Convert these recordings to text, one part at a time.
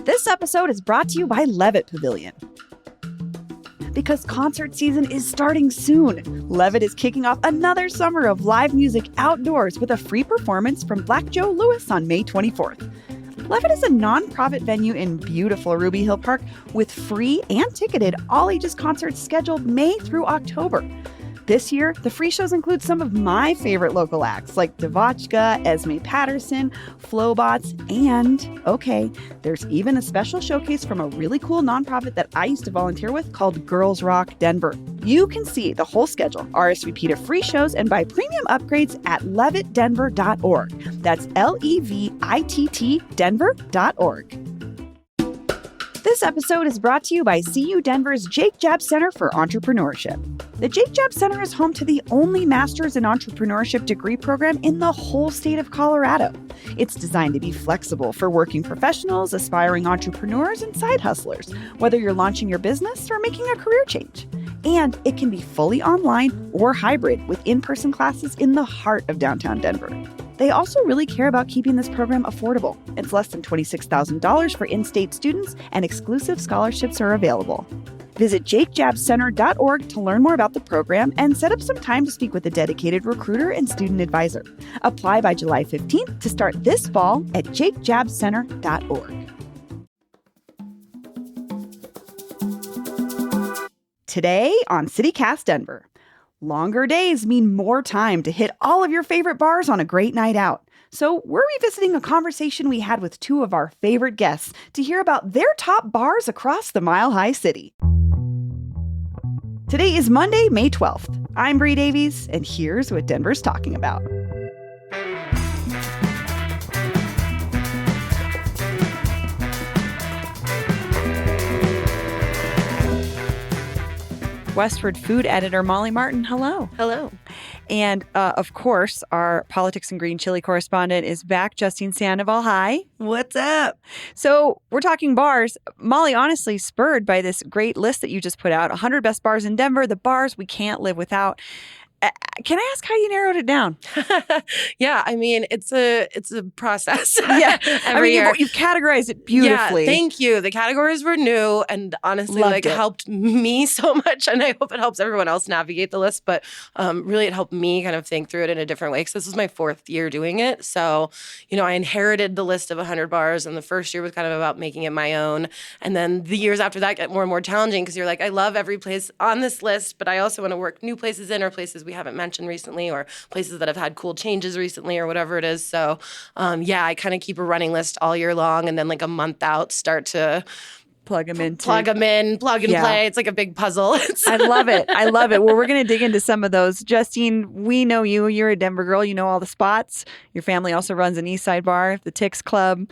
This episode is brought to you by Levitt Pavilion. Because concert season is starting soon, Levitt is kicking off another summer of live music outdoors with a free performance from Black Joe Lewis on May 24th. Levitt is a non-profit venue in beautiful Ruby Hill Park with free and ticketed all-ages concerts scheduled May through October. This year, the free shows include some of my favorite local acts like Devotchka, Esme Patterson, Flowbots, and, okay, there's even a special showcase from a really cool nonprofit that I used to volunteer with called Girls Rock Denver. You can see the whole schedule, RSVP to free shows, and buy premium upgrades at levittdenver.org. That's Levitt Denver.org. This episode is brought to you by CU Denver's Jake Jab Center for Entrepreneurship. The Jake Jab Center is home to the only Master's in Entrepreneurship degree program in the whole state of Colorado. It's designed to be flexible for working professionals, aspiring entrepreneurs, and side hustlers, whether you're launching your business or making a career change. And it can be fully online or hybrid with in-person classes in the heart of downtown Denver. They also really care about keeping this program affordable. It's less than $26,000 for in-state students, and exclusive scholarships are available. Visit jakejabcenter.org to learn more about the program and set up some time to speak with a dedicated recruiter and student advisor. Apply by July 15th to start this fall at jakejabcenter.org. Today on CityCast Denver. Longer days mean more time to hit all of your favorite bars on a great night out. So we're revisiting a conversation we had with two of our favorite guests to hear about their top bars across the Mile High City. Today is Monday, May 12th. I'm Bree Davies, and here's what Denver's talking about. Westword food editor Molly Martin, hello. Hello. And of course, our politics and green chili correspondent is back, Justine Sandoval. Hi. What's up? So we're talking bars. Molly, honestly spurred by this great list that you just put out, 100 best bars in Denver, the bars we can't live without. Can I ask how you narrowed it down? Yeah, I mean, it's a process. Yeah, you've categorized it beautifully. Yeah, thank you. The categories were new and honestly helped me so much, and I hope it helps everyone else navigate the list. But really, it helped me kind of think through it in a different way because this was my 4th year doing it. So, I inherited the list of 100 bars, and the first year was kind of about making it my own. And then the years after that get more and more challenging because you're like, I love every place on this list, but I also want to work new places in or places we haven't mentioned recently or places that have had cool changes recently or whatever it is. So, I kind of keep a running list all year long and then like a month out start to plug them in, plug and play. It's like a big puzzle. I love it. Well, we're going to dig into some of those. Justine, we know you. You're a Denver girl. You know all the spots. Your family also runs an East Side bar, the Tix Club.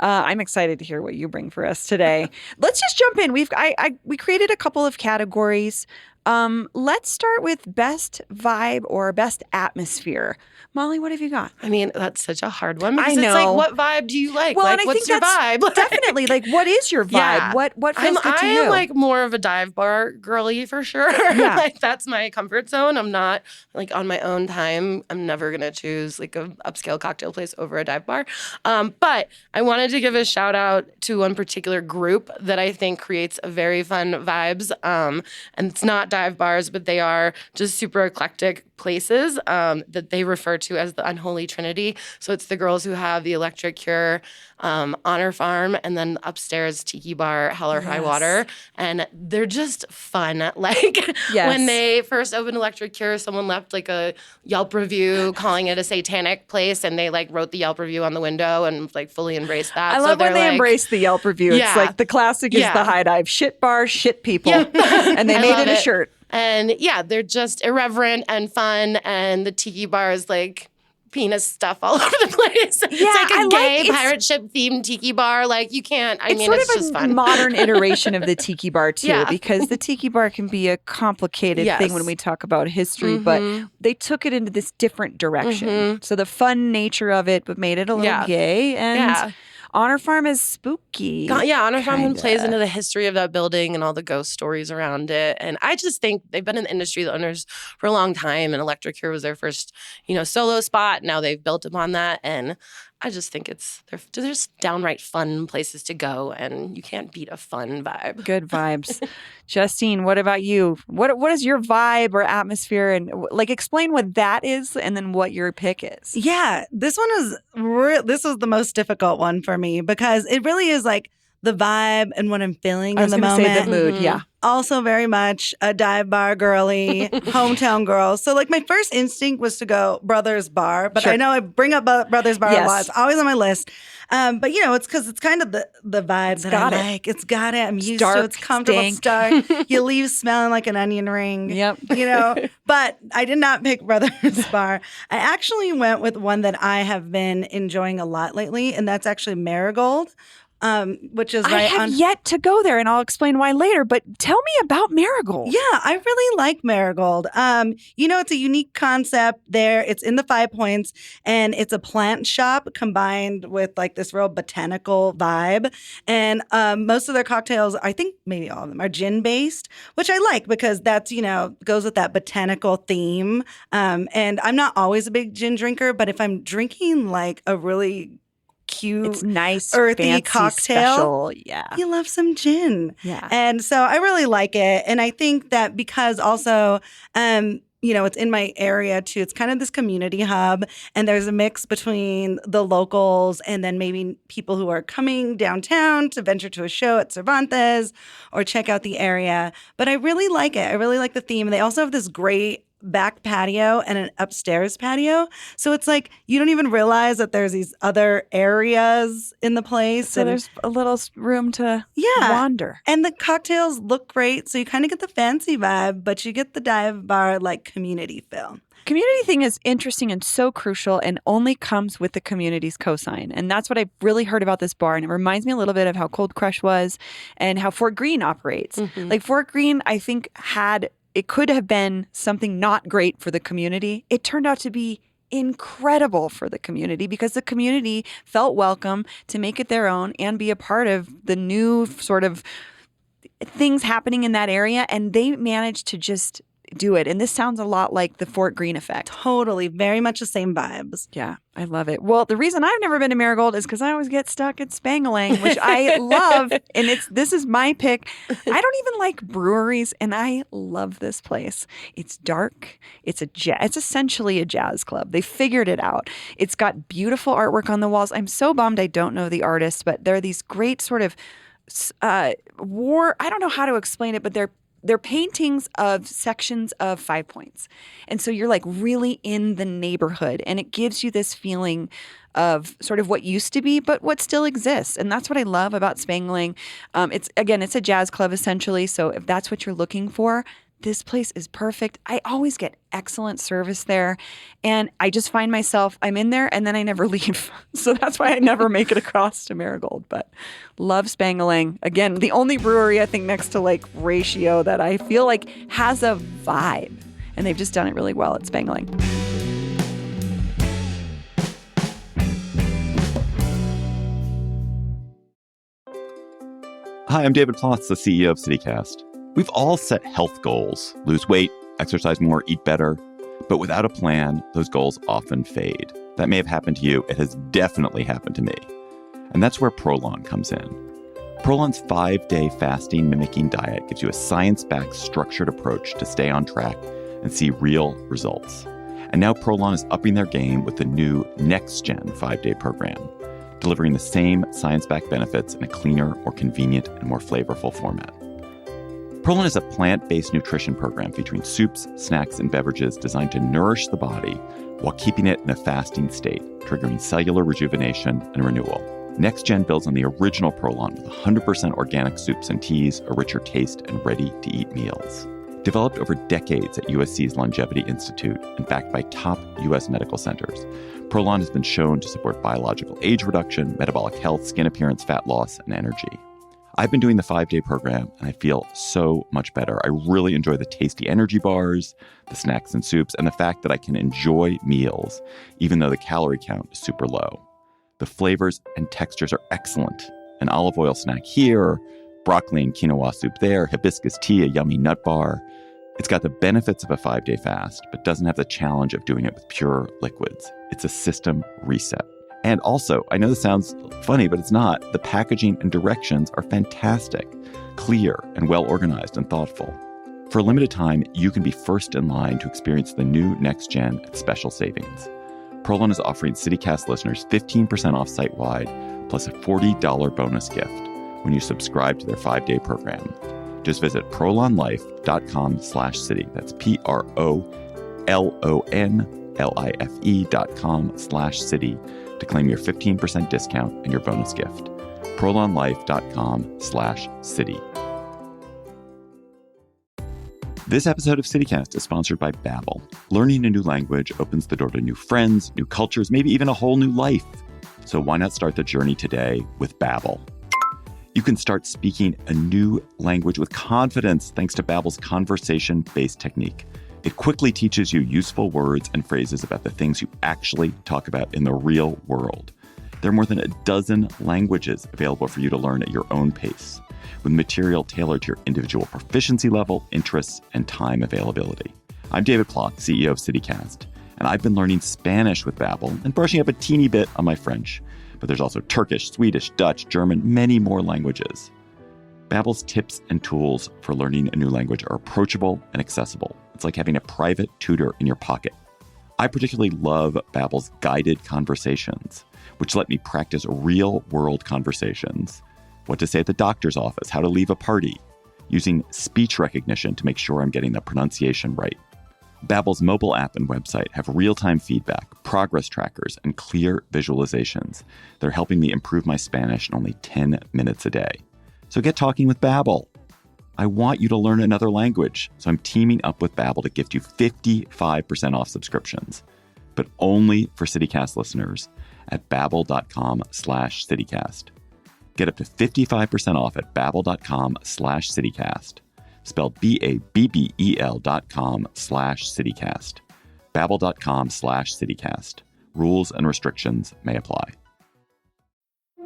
I'm excited to hear what you bring for us today. Let's just jump in. We created a couple of categories. Let's start with best vibe or best atmosphere. Molly, what have you got? I mean, that's such a hard one. I know. It's like, what vibe do you like? Well, like, and I what's think your vibe? Definitely. Like, what is your vibe? Yeah. What feels good to you? I'm like more of a dive bar girly for sure. Yeah. Like, that's my comfort zone. I'm not like on my own time. I'm never going to choose like an upscale cocktail place over a dive bar. But I wanted to give a shout out to one particular group that I think creates a very fun vibes. And it's not dive bars, but they are just super eclectic places that they refer to as the Unholy Trinity. So it's the girls who have the Electric Cure, Honor Farm, and then upstairs Tiki Bar, Hell or High Water. And they're just fun. Like when they first opened Electric Cure, someone left like a Yelp review calling it a satanic place, and they like wrote the Yelp review on the window and like fully embraced that. I love when they embrace the Yelp review. Yeah. It's like the classic is the high dive, shit bar, shit people. Yeah. And they made it a shirt. And yeah, they're just irreverent and fun. And the Tiki Bar is like penis stuff all over the place. It's like a gay pirate ship themed Tiki Bar. Like you can't, it's just fun. It's modern iteration of the Tiki Bar too, because the Tiki Bar can be a complicated thing when we talk about history, but they took it into this different direction. So the fun nature of it, but made it a little gay and Honor Farm is spooky. Honor Farm plays into the history of that building and all the ghost stories around it. And I just think they've been in the industry, the owners, for a long time. And Electric Cure was their first, solo spot. Now they've built upon that. And I just think they're just downright fun places to go, and you can't beat a fun vibe. Good vibes. Justine, what about you? What is your vibe or atmosphere? And explain what that is and then what your pick is. Yeah, this was the most difficult one for me because it really is like the vibe and what I'm feeling in the moment. Say the mood, yeah. Also very much a dive bar girly, hometown girl. So like my first instinct was to go Brothers Bar, but I know I bring up Brothers Bar a lot. It's always on my list. But it's because it's kind of the vibe that I like. It's got it. I'm used to it. It's comfortable. It's dark. You leave smelling like an onion ring. Yep. But I did not pick Brothers Bar. I actually went with one that I have been enjoying a lot lately, and that's actually Marigold. Which is I have yet to go there, and I'll explain why later. But tell me about Marigold. Yeah, I really like Marigold. It's a unique concept there. It's in the 5 Points, and it's a plant shop combined with like this real botanical vibe. And most of their cocktails, I think maybe all of them, are gin based, which I like because that's goes with that botanical theme. And I'm not always a big gin drinker, but if I'm drinking like a really cute, it's nice, earthy fancy, cocktail. Special. Yeah, you love some gin. Yeah, and so I really like it, and I think that because also, it's in my area too. It's kind of this community hub, and there's a mix between the locals and then maybe people who are coming downtown to venture to a show at Cervantes or check out the area. But I really like it. I really like the theme. They also have this great back patio and an upstairs patio. So it's like you don't even realize that there's these other areas in the place. So there's a little room to wander. And the cocktails look great. So you kind of get the fancy vibe, but you get the dive bar like community feel. Community thing is interesting and so crucial and only comes with the community's cosign. And that's what I've really heard about this bar. And it reminds me a little bit of how Cold Crush was and how Fort Greene operates. Mm-hmm. Like Fort Greene, I think it could have been something not great for the community. It turned out to be incredible for the community because the community felt welcome to make it their own and be a part of the new sort of things happening in that area. And they managed to just do it. And this sounds a lot like the Fort Greene effect. Totally. Very much the same vibes. Yeah, I love it. Well, the reason I've never been to Marigold is because I always get stuck at Spangalang, which I love. And this is my pick. I don't even like breweries, and I love this place. It's dark. It's essentially a jazz club. They figured it out. It's got beautiful artwork on the walls. I'm so bummed I don't know the artist, but there are these great sort of I don't know how to explain it, but they're paintings of sections of 5 Points. And so you're like really in the neighborhood, and it gives you this feeling of sort of what used to be, but what still exists. And that's what I love about Spangalang. It's a jazz club essentially. So if that's what you're looking for, this place is perfect. I always get excellent service there. And I just find myself, I'm in there and then I never leave. So that's why I never make it across to Marigold. But love Spangalang. Again, the only brewery I think next to like Ratio that I feel like has a vibe. And they've just done it really well at Spangalang. Hi, I'm David Plotz, the CEO of CityCast. We've all set health goals, lose weight, exercise more, eat better. But without a plan, those goals often fade. That may have happened to you. It has definitely happened to me. And that's where Prolon comes in. Prolon's 5-day fasting mimicking diet gives you a science-backed, structured approach to stay on track and see real results. And now Prolon is upping their game with the new next-gen 5-day program, delivering the same science-backed benefits in a cleaner, more convenient, and more flavorful format. Prolon is a plant-based nutrition program featuring soups, snacks, and beverages designed to nourish the body while keeping it in a fasting state, triggering cellular rejuvenation and renewal. Next Gen builds on the original Prolon with 100% organic soups and teas, a richer taste, and ready-to-eat meals. Developed over decades at USC's Longevity Institute and backed by top U.S. medical centers, Prolon has been shown to support biological age reduction, metabolic health, skin appearance, fat loss, and energy. I've been doing the 5-day program, and I feel so much better. I really enjoy the tasty energy bars, the snacks and soups, and the fact that I can enjoy meals, even though the calorie count is super low. The flavors and textures are excellent. An olive oil snack here, broccoli and quinoa soup there, hibiscus tea, a yummy nut bar. It's got the benefits of a 5-day fast, but doesn't have the challenge of doing it with pure liquids. It's a system reset. And also, I know this sounds funny, but it's not. The packaging and directions are fantastic, clear and well organized and thoughtful. For a limited time, you can be first in line to experience the new Next Gen at special savings. Prolon is offering CityCast listeners 15% off site-wide, plus a $40 bonus gift when you subscribe to their 5-day program. Just visit prolonlife.com/city. That's PROLONLIFE.com/city to claim your 15% discount and your bonus gift. prolonlife.com/city. This episode of CityCast is sponsored by Babbel. Learning a new language opens the door to new friends, new cultures, maybe even a whole new life. So why not start the journey today with Babbel? You can start speaking a new language with confidence thanks to Babbel's conversation-based technique. It quickly teaches you useful words and phrases about the things you actually talk about in the real world. There are more than a dozen languages available for you to learn at your own pace, with material tailored to your individual proficiency level, interests, and time availability. I'm David Plott, CEO of CityCast, and I've been learning Spanish with Babbel and brushing up a teeny bit on my French. But there's also Turkish, Swedish, Dutch, German, many more languages. Babbel's tips and tools for learning a new language are approachable and accessible. It's like having a private tutor in your pocket. I particularly love Babbel's guided conversations, which let me practice real-world conversations. What to say at the doctor's office, how to leave a party, using speech recognition to make sure I'm getting the pronunciation right. Babbel's mobile app and website have real-time feedback, progress trackers, and clear visualizations. They're helping me improve my Spanish in only 10 minutes a day. So get talking with Babbel. I want you to learn another language, so I'm teaming up with Babbel to gift you 55% off subscriptions, but only for CityCast listeners at babbel.com/citycast. Get up to 55% off at babbel.com/citycast. Spelled BABBEL.com/citycast. Babbel.com/citycast. Rules and restrictions may apply.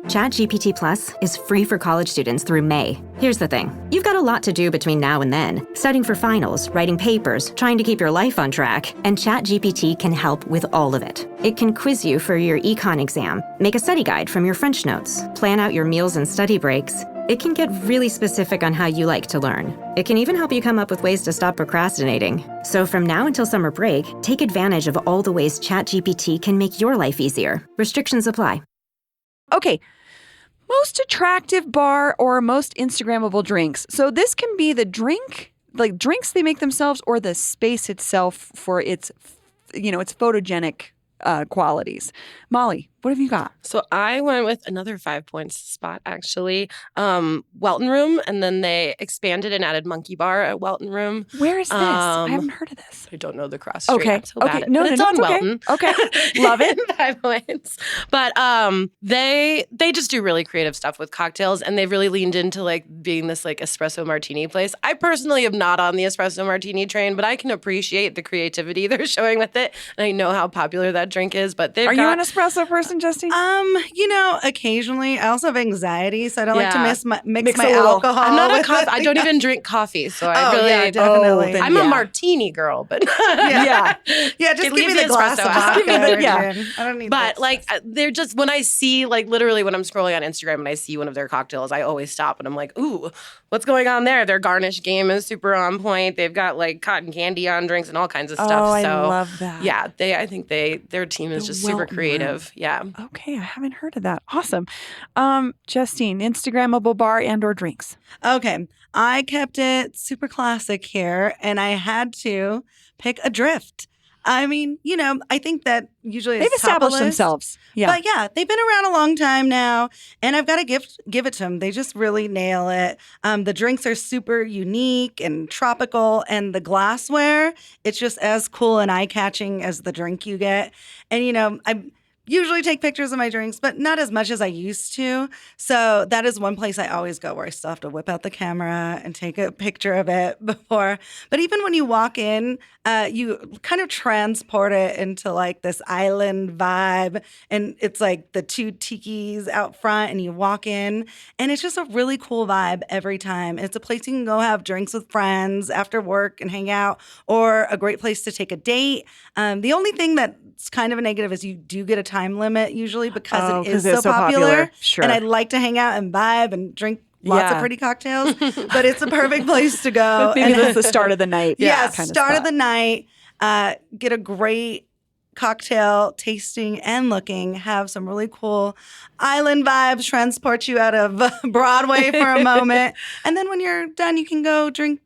ChatGPT Plus is free for college students through May. Here's the thing. You've got a lot to do between now and then. Studying for finals, writing papers, trying to keep your life on track. And ChatGPT can help with all of it. It can quiz you for your econ exam, make a study guide from your French notes, plan out your meals and study breaks. It can get really specific on how you like to learn. It can even help you come up with ways to stop procrastinating. So from now until summer break, take advantage of all the ways ChatGPT can make your life easier. Restrictions apply. Okay, most attractive bar or most Instagrammable drinks. So this can be the drink, like drinks they make themselves, or the space itself for its, its photogenic qualities. Molly, what have you got? So I went with another 5 points spot, actually. Welton Room, and then they expanded and added Monkey Bar at Welton Room. Where is this? I haven't heard of this. I don't know the cross street. Okay. I'm so bad at it. No, but it's no, on it's okay. Welton. Okay. Love it. 5 points. But they just do really creative stuff with cocktails, and they've really leaned into like being this like espresso martini place. I personally am not on the espresso martini train, but I can appreciate the creativity they're showing with it, and I know how popular that drink is. But Are you an espresso person, Justine? Occasionally. I also have anxiety, so I don't like to Yeah. mix my a little. alcohol. I'm not a with coffee. it. I don't even drink coffee, so I really yeah, definitely. then I'm yeah. a martini girl, but Yeah. Yeah, just Okay, give me leave the the glass of espresso out. vodka. Give me the- or yeah. gin. I don't need But that like stuff. they're just, when I see like literally when I'm scrolling on Instagram and I see one of their cocktails, I always stop and I'm like, ooh, what's going on there? Their garnish game is super on point. They've got like cotton candy on drinks and all kinds of stuff. Oh, So I love that. yeah, I think their team is The just super Welton creative. Yeah. Okay, I haven't heard of that. Awesome. Justine, Instagrammable bar and or drinks. Okay, I kept it super classic here, and I had to pick a drift. I mean, I think that usually They've it's top of established list. themselves. Yeah. But yeah, they've been around a long time now, and I've got to give it to them. They just really nail it. The drinks are super unique and tropical, and the glassware, it's just as cool and eye-catching as the drink you get. And, I usually take pictures of my drinks, but not as much as I used to. So that is one place I always go where I still have to whip out the camera and take a picture of it before. But even when you walk in, you kind of transport it into like this island vibe. And it's like the two tikis out front, and you walk in, and it's just a really cool vibe every time. It's a place you can go have drinks with friends after work and hang out, or a great place to take a date. The only thing that what's kind of a negative is you do get a time limit usually because it is 'cause it's so popular. Sure. And I'd like to hang out and vibe and drink lots of pretty cocktails, but it's a perfect place to go. Maybe that's the start of the night. Start of the night. Get a great cocktail tasting and looking, have some really cool island vibes, transport you out of Broadway for a moment. And then when you're done, you can go drink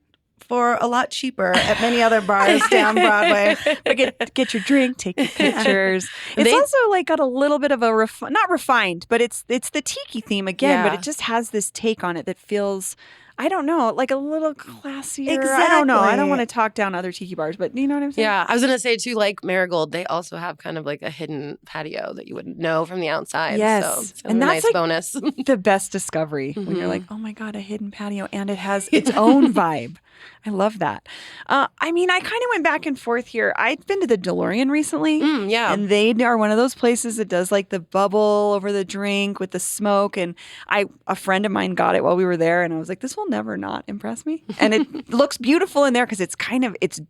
for a lot cheaper at many other bars down Broadway. But get your drink, take your pictures. It's also like got a little bit of a not refined, but it's the tiki theme again, but it just has this take on it that feels, I don't know, like a little classier. Exactly. I don't know. I don't want to talk down other tiki bars, but you know what I'm saying? Yeah, I was gonna say too, like Marigold, they also have kind of like a hidden patio that you wouldn't know from the outside. Yes, so it's kind and of a that's nice like bonus. the best discovery when you're like, oh my God, a hidden patio, and it has its own vibe. I love that. I mean, I kind of went back and forth here. I've been to the DeLorean recently. Yeah. And they are one of those places that does like the bubble over the drink with the smoke. And a friend of mine got it while we were there. And I was like, this will never not impress me. And it looks beautiful in there because it's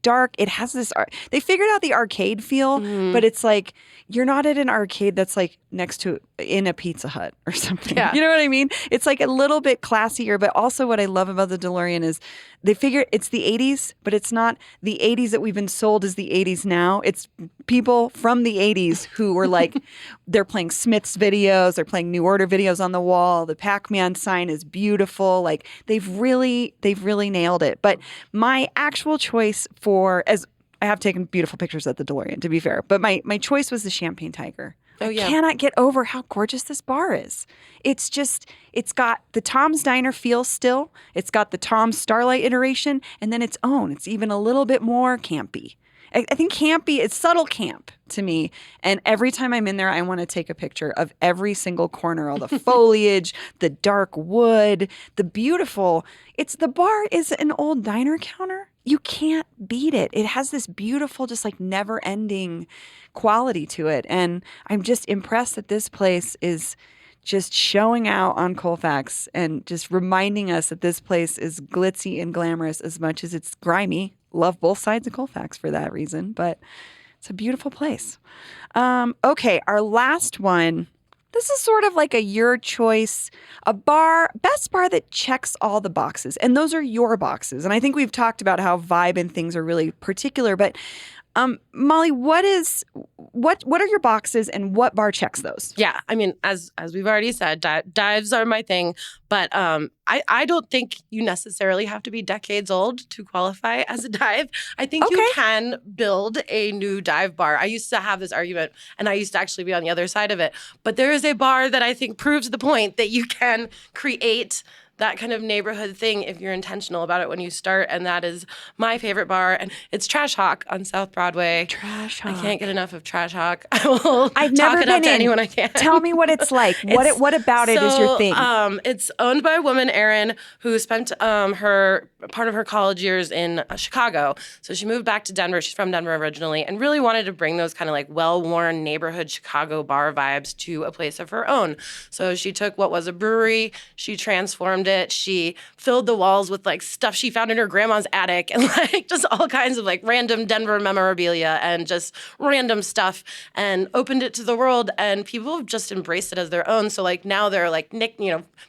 dark. It has this, they figured out the arcade feel, but it's like, you're not at an arcade that's like next to in a Pizza Hut or something. Yeah. You know what I mean? It's like a little bit classier, but also what I love about the DeLorean is they figure it's the 80s, but it's not the 80s that we've been sold as the 80s now. It's people from the 80s who were like, they're playing Smith's videos, they're playing New Order videos on the wall. The Pac-Man sign is beautiful. Like they've really nailed it. But my actual choice I have taken beautiful pictures at the DeLorean, to be fair. But my choice was the Champagne Tiger. I cannot get over how gorgeous this bar is. It's got the Tom's Diner feel still. It's got the Tom's Starlight iteration, and then its own. It's even a little bit more campy. I think campy is subtle camp to me. And every time I'm in there, I want to take a picture of every single corner, all the foliage, the dark wood, the beautiful. The bar is an old diner counter. You can't beat it. It has this beautiful, just like never ending quality to it. And I'm just impressed that this place is just showing out on Colfax and just reminding us that this place is glitzy and glamorous as much as it's grimy. Love both sides of Colfax for that reason, but it's a beautiful place. Okay, our last one. This is sort of like a your choice, best bar that checks all the boxes. And those are your boxes. And I think we've talked about how vibe and things are really particular, but Molly, what are your boxes and what bar checks those? Yeah, I mean, as we've already said, dives are my thing, but I don't think you necessarily have to be decades old to qualify as a dive. I think you can build a new dive bar. I used to have this argument, and I used to actually be on the other side of it, but there is a bar that I think proves the point that you can create that kind of neighborhood thing if you're intentional about it when you start, and that is my favorite bar, and it's Trash Hawk on South Broadway. Trash Hawk. I can't get enough of Trash Hawk. I've never talk it been up to anyone I can. Tell me what it's like. What about it is your thing? It's owned by a woman, Erin, who spent part of her college years in Chicago. So she moved back to Denver. She's from Denver originally, and really wanted to bring those kind of like well-worn neighborhood Chicago bar vibes to a place of her own. So she took what was a brewery, she transformed it. She filled the walls with like stuff she found in her grandma's attic and like just all kinds of like random Denver memorabilia and just random stuff, and opened it to the world, and people have just embraced it as their own. So like now they're like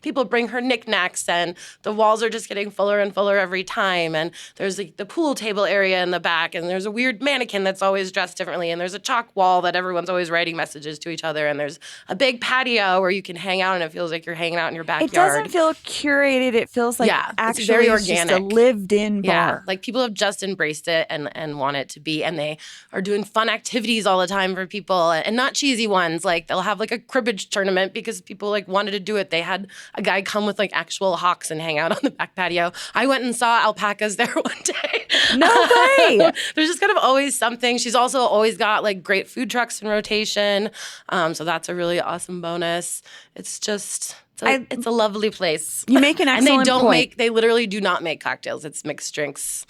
people bring her knickknacks, and the walls are just getting fuller and fuller every time. And there's like the pool table area in the back, and there's a weird mannequin that's always dressed differently, and there's a chalk wall that everyone's always writing messages to each other, and there's a big patio where you can hang out, and it feels like you're hanging out in your backyard. It doesn't feel curated. It feels like actually it's very organic. Just a lived-in bar. Yeah, like people have just embraced it and want it to be, and they are doing fun activities all the time for people, and not cheesy ones. Like they'll have like a cribbage tournament because people like wanted to do it. They had a guy come with like actual hawks and hang out on the back patio. I went and saw alpacas there one day. No way. There's just kind of always something. She's also always got like great food trucks in rotation. So that's a really awesome bonus. It's just... It's a lovely place. You make an excellent point. They literally do not make cocktails. It's mixed drinks.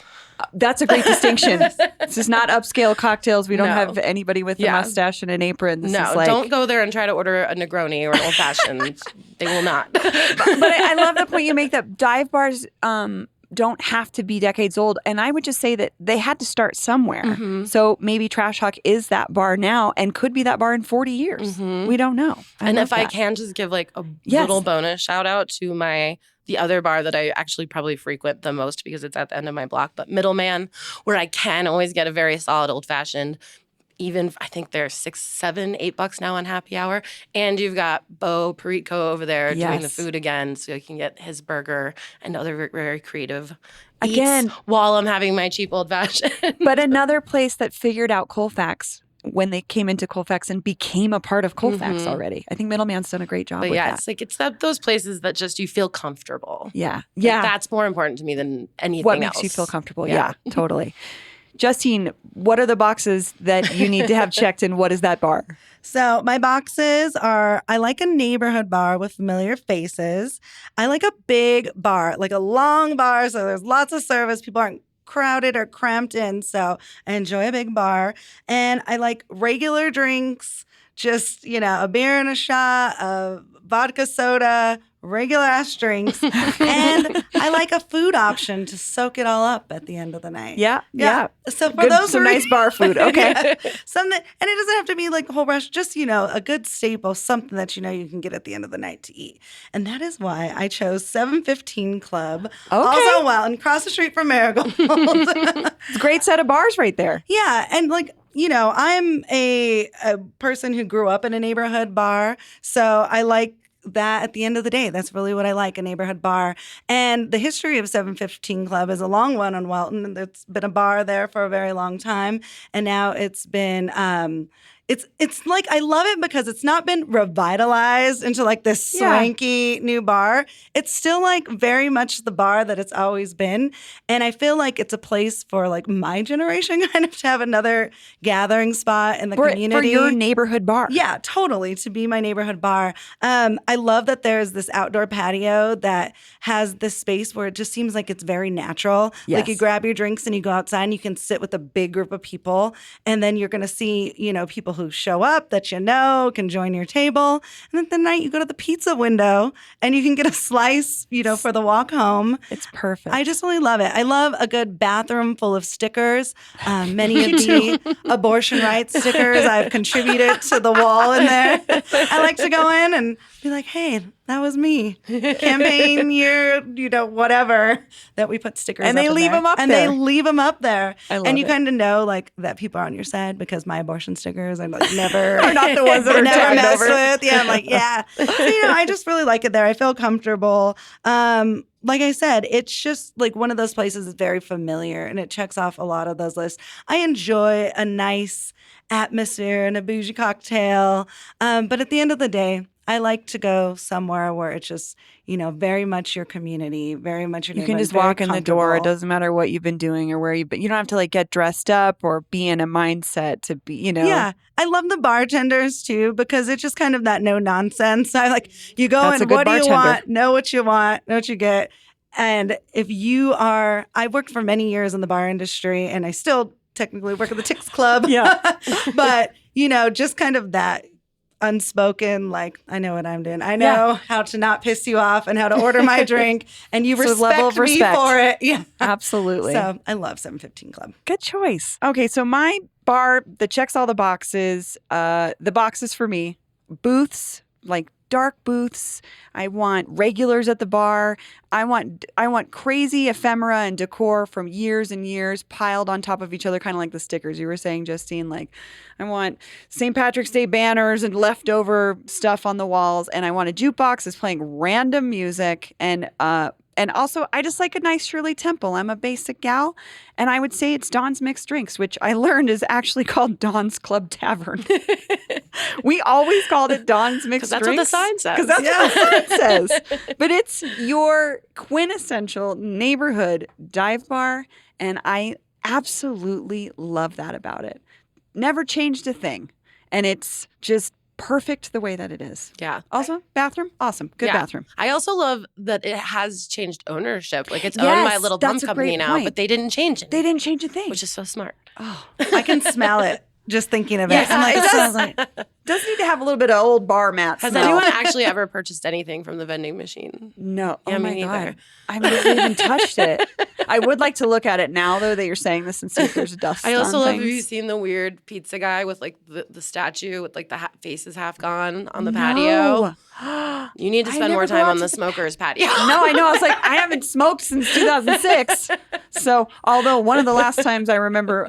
That's a great distinction. This is not upscale cocktails. We don't have anybody with a mustache and an apron. This is like... don't go there and try to order a Negroni or an old fashioned. They will not. But I love the point you make that dive bars don't have to be decades old. And I would just say that they had to start somewhere. Mm-hmm. So maybe Trash Hawk is that bar now and could be that bar in 40 years. Mm-hmm. We don't know. And if I can just give like a little bonus shout out to the other bar that I actually probably frequent the most because it's at the end of my block, but Middleman, where I can always get a very solid old fashioned. Even I think they're $6, $7, $8 now on happy hour. And you've got Bo Perico over there doing the food again, so you can get his burger and other very, very creative eats while I'm having my cheap old fashioned. But another place that figured out Colfax when they came into Colfax and became a part of Colfax already. I think Middleman's done a great job with that. It's those places that just you feel comfortable. Yeah. Like, that's more important to me than anything what else. What makes you feel comfortable? Yeah, totally. Justine, what are the boxes that you need to have checked and what is that bar? So my boxes are, I like a neighborhood bar with familiar faces. I like a big bar, like a long bar, so there's lots of service. People aren't crowded or cramped in, so I enjoy a big bar. And I like regular drinks, just, a beer and a shot, a vodka soda, regular ass drinks. And I like a food option to soak it all up at the end of the night. Yeah. So for those some nice bar food. Okay. Something, and it doesn't have to be like a whole rush, just, a good staple, something that you can get at the end of the night to eat. And that is why I chose 715 Club. Also Welton, across the street from Marigold. It's a great set of bars right there. Yeah. And I'm a person who grew up in a neighborhood bar. So I like that at the end of the day. That's really what I like, a neighborhood bar. And the history of 715 Club is a long one on Welton. It's been a bar there for a very long time. And now it's been it's like, I love it because it's not been revitalized into like this swanky new bar. It's still like very much the bar that it's always been. And I feel like it's a place for like my generation kind of to have another gathering spot in the community. For your neighborhood bar. Yeah, totally. To be my neighborhood bar. I love that there's this outdoor patio that has this space where it just seems like it's very natural. Yes. Like you grab your drinks and you go outside and you can sit with a big group of people. And then you're going to see, people who show up that can join your table. And then at the night you go to the pizza window and you can get a slice, for the walk home. It's perfect. I just really love it. I love a good bathroom full of stickers. Many of the abortion rights stickers I've contributed to the wall in there. I like to go in and be like, hey, that was me. Campaign year, whatever, that we put stickers and up they in leave there. them up and there. they leave them up there. I love and you it. kind of know like that people are on your side because my abortion stickers are like never are not the ones that are never tagged messed over. with. Yeah, I'm like, yeah. So, I just really like it there. I feel comfortable. Like I said, it's just like one of those places that's very familiar and it checks off a lot of those lists. I enjoy a nice atmosphere and a bougie cocktail. But at the end of the day, I like to go somewhere where it's just, very much your community, very much your You neighborhood, can just very walk in the door. It comfortable. doesn't matter what you've been doing or where you've been. You don't have to like get dressed up or be in a mindset to be, Yeah. I love the bartenders too because it's just kind of that no nonsense. I like, you go That's a in, good what do you bartender. want? Know what you want, know what you get. And if you are, I worked for many years in the bar industry and I still technically work at the Tix Club. Yeah. But, just kind of that unspoken, like, I know what I'm doing. I know how to not piss you off and how to order my drink. And you So respect level of me respect. for it. Yeah. Absolutely. So I love 715 Club. Good choice. Okay, so my bar that checks all the boxes, the boxes for me, booths, like dark booths. I want regulars at the bar. I want crazy ephemera and decor from years and years piled on top of each other, kind of like the stickers you were saying, Justine. Like, I want St. Patrick's Day banners and leftover stuff on the walls, and I want a jukebox that's playing random music, and also, I just like a nice Shirley Temple. I'm a basic gal, and I would say it's Dawn's Mixed Drinks, which I learned is actually called Dawn's Club Tavern. We always called it Dawn's Mixed That's Drinks. what the sign says. Because that's what the sign says. But it's your quintessential neighborhood dive bar, and I absolutely love that about it. Never changed a thing, and it's just perfect the way that it is. Yeah. Also, bathroom, awesome. Good bathroom. I also love that it has changed ownership. Like it's owned Yes, by a little bum that's a company great now, point. but they didn't change it. They didn't change a thing. Which is so smart. Oh, I can smell it. just thinking of it. Yes, I'm like, it that does. sounds like Does need to have a little bit of old bar mat Has smell. anyone actually ever purchased anything from the vending machine? No. Yeah, Oh me my neither. God. I've never even touched it. I would like to look at it now, though, that you're saying this and see if there's dust I also on love, things. have you seen the weird pizza guy with like the statue with like the faces half gone on the patio? You need to I spend more never go time out on to the the smoker's patio. No, I know. I was like, I haven't smoked since 2006. So, although one of the last times I remember,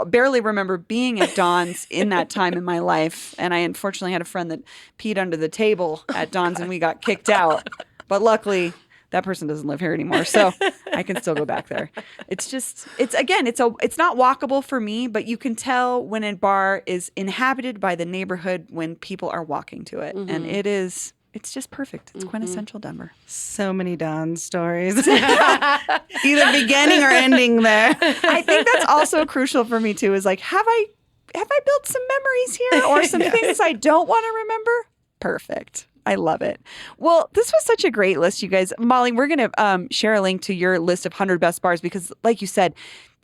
barely remember being at Don's in that time in my life, and I unfortunately had a friend that peed under the table at Don's and we got kicked out. But luckily, that person doesn't live here anymore, so I can still go back there. It's not walkable for me, but you can tell when a bar is inhabited by the neighborhood when people are walking to it, and it's just perfect. It's quintessential Denver. so many Don stories, either beginning or ending there. I think that's also crucial for me too. Is like, have I built some memories here or some things I don't want to remember? Perfect. I love it. Well, this was such a great list, you guys. Molly, we're going to share a link to your list of 100 best bars because, like you said,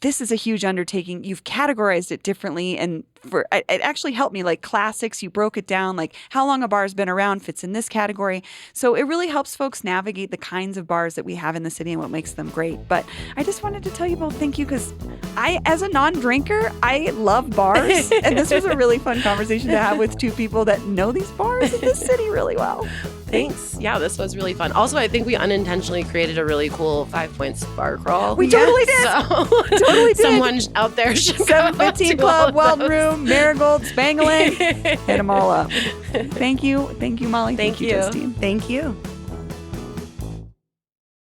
this is a huge undertaking. You've categorized it differently, and it actually helped me. Like classics, you broke it down. Like how long a bar has been around fits in this category. So it really helps folks navigate the kinds of bars that we have in the city and what makes them great. But I just wanted to tell you both thank you because as a non-drinker, I love bars, and this was a really fun conversation to have with two people that know these bars in this city really well. Thanks. Yeah, this was really fun. Also, I think we unintentionally created a really cool 5 Points bar crawl. We totally did. So Totally did. someone out there should go 715 to all Club, of Weldon those. Room, Marigold, Spangling. Hit them all up. Thank you. Thank you, Molly. Thank you. Justine. Thank you.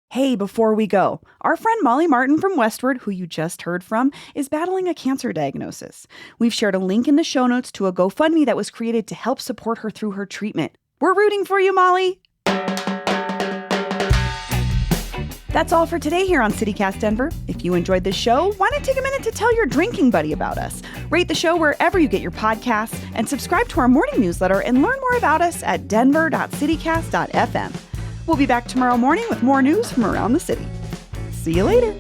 Hey, before we go, our friend Molly Martin from Westword, who you just heard from, is battling a cancer diagnosis. We've shared a link in the show notes to a GoFundMe that was created to help support her through her treatment. We're rooting for you, Molly. That's all for today here on CityCast Denver. If you enjoyed this show, why not take a minute to tell your drinking buddy about us? Rate the show wherever you get your podcasts and subscribe to our morning newsletter and learn more about us at denver.citycast.fm. We'll be back tomorrow morning with more news from around the city. See you later.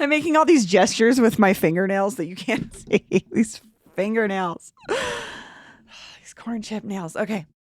I'm making all these gestures with my fingernails that you can't see. These fingernails. These corn chip nails. Okay.